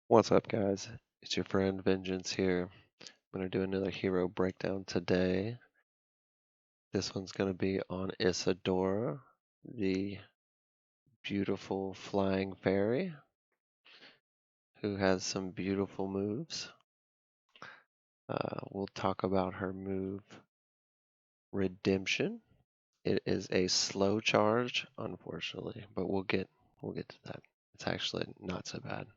What's up, guys? It's your friend Vengeance here. I'm going to do another hero breakdown today. This one's going to be on Isadora, the beautiful flying fairy who has some beautiful moves. We'll talk about her move Redemption. It is a slow charge, unfortunately, but we'll get to that. It's actually not so bad.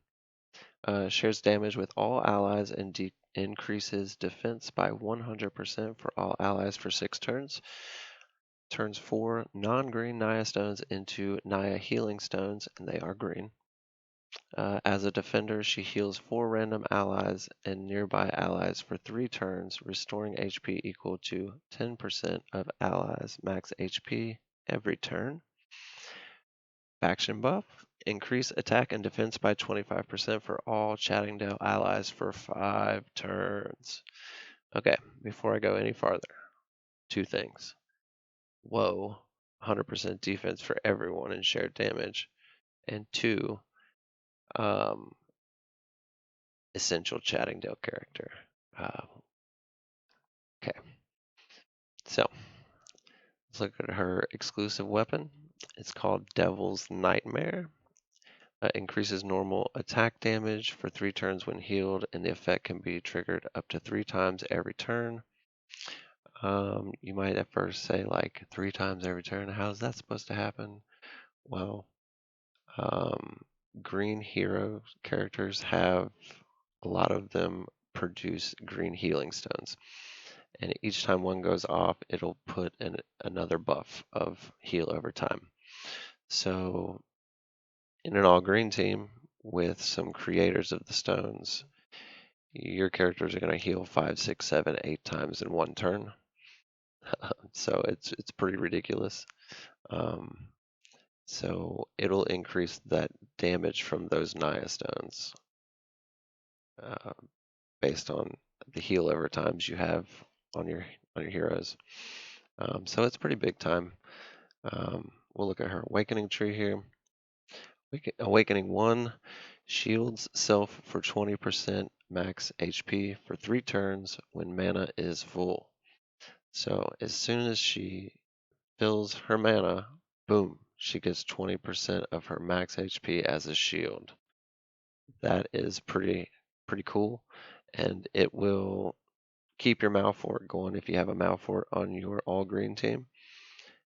Shares damage with all allies and increases defense by 100% for all allies for 6 turns. Turns 4 non-green Naya Stones into Naya Healing Stones, and they are green. As a defender, she heals 4 random allies and nearby allies for 3 turns, restoring HP equal to 10% of allies' max HP every turn. Faction buff. Increase attack and defense by 25% for all Chattingdale allies for 5 turns. Okay, before I go any farther, 2 things. Whoa, 100% defense for everyone in shared damage. And 2, essential Chattingdale character. Okay, so let's look at her exclusive weapon. It's called Devil's Nightmare. Increases normal attack damage for 3 turns when healed, and the effect can be triggered up to 3 times every turn. You might at first say, like, 3 times every turn, how's that supposed to happen? Well, green hero characters have, a lot of them produce green healing stones. And each time one goes off, it'll put another buff of heal over time. So in an all green team with some creators of the stones, your characters are going to heal 5, 6, 7, 8 times in one turn. So it's pretty ridiculous. So it'll increase that damage from those Naya stones based on the heal over times you have on your heroes. So it's pretty big time. We'll look at her awakening tree here. Awakening 1 shields self for 20% max HP for 3 turns when mana is full. So as soon as she fills her mana, boom, she gets 20% of her max HP as a shield. That is pretty cool, and it will keep your Malfort going if you have a Malfort on your all green team.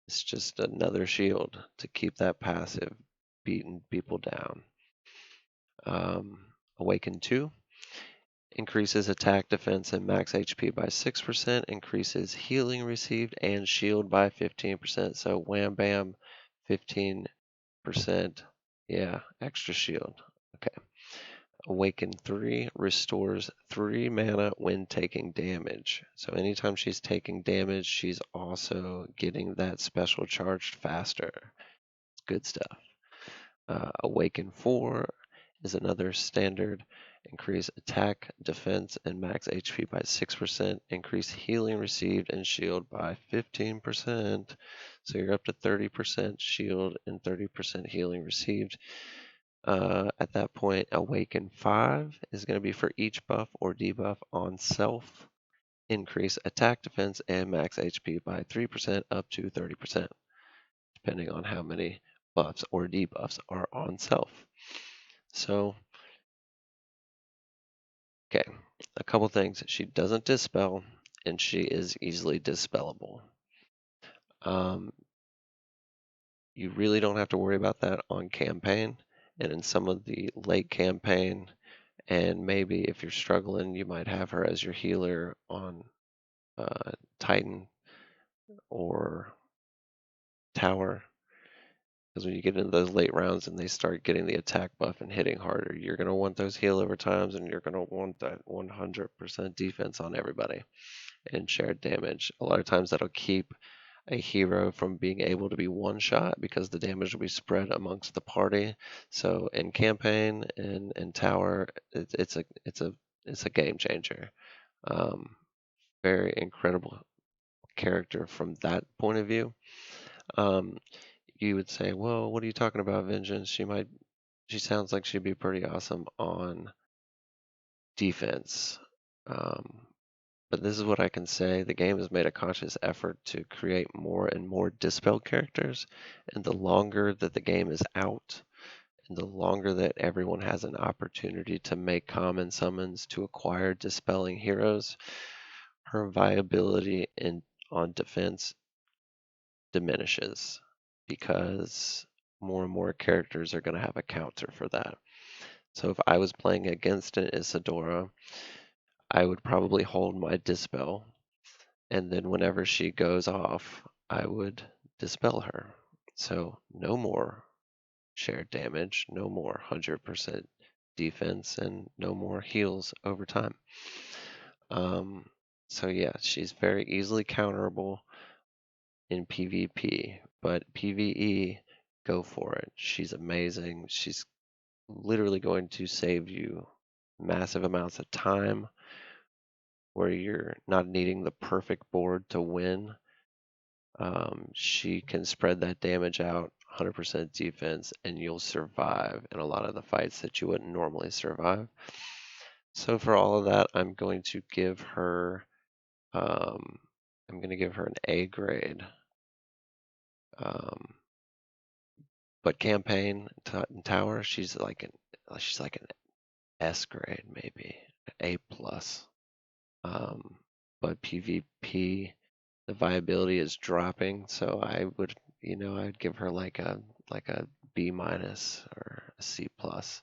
It's just another shield to keep that passive beating people down. Awaken 2 increases attack, defense, and max HP by 6%, increases healing received and shield by 15%. So wham bam, 15%. Yeah, extra shield. Okay. Awaken 3 restores 3 mana when taking damage. So anytime she's taking damage, she's also getting that special charged faster. It's good stuff. Awaken 4 is another standard. Increase attack, defense, and max HP by 6%. Increase healing received and shield by 15%. So you're up to 30% shield and 30% healing received. At that point, Awaken 5 is going to be for each buff or debuff on self. Increase attack, defense, and max HP by 3% up to 30%, depending on how many buffs or debuffs are on self. So, okay, a couple things. She doesn't dispel, and she is easily dispellable. You really don't have to worry about that on campaign, and in some of the late campaign, and maybe if you're struggling, you might have her as your healer on Titan or Tower. Because when you get into those late rounds and they start getting the attack buff and hitting harder, you're going to want those heal over times, and you're going to want that 100% defense on everybody and shared damage. A lot of times that'll keep a hero from being able to be one shot because the damage will be spread amongst the party. So in campaign and tower, it's a game changer. Very incredible character from that point of view. You would say, well, what are you talking about, Vengeance? She sounds like she'd be pretty awesome on defense. Um, but this is what I can say. The game has made a conscious effort to create more and more Dispel characters, and the longer that the game is out, and the longer that everyone has an opportunity to make common summons to acquire dispelling heroes, her viability on defense diminishes because more and more characters are going to have a counter for that. So if I was playing against an Isadora, I would probably hold my dispel, and then whenever she goes off, I would dispel her. So no more shared damage, no more 100% defense, and no more heals over time. Um, so yeah, she's very easily counterable in PvP, but PvE, go for it. She's amazing. She's literally going to save you massive amounts of time where you're not needing the perfect board to win. She can spread that damage out, 100% defense, and you'll survive in a lot of the fights that you wouldn't normally survive. So for all of that, um, I'm going to give her an A grade. Um, but campaign tower, she's like an S grade maybe, A plus. Um, but PvP, the viability is dropping, so I'd give her like a B minus or a C plus.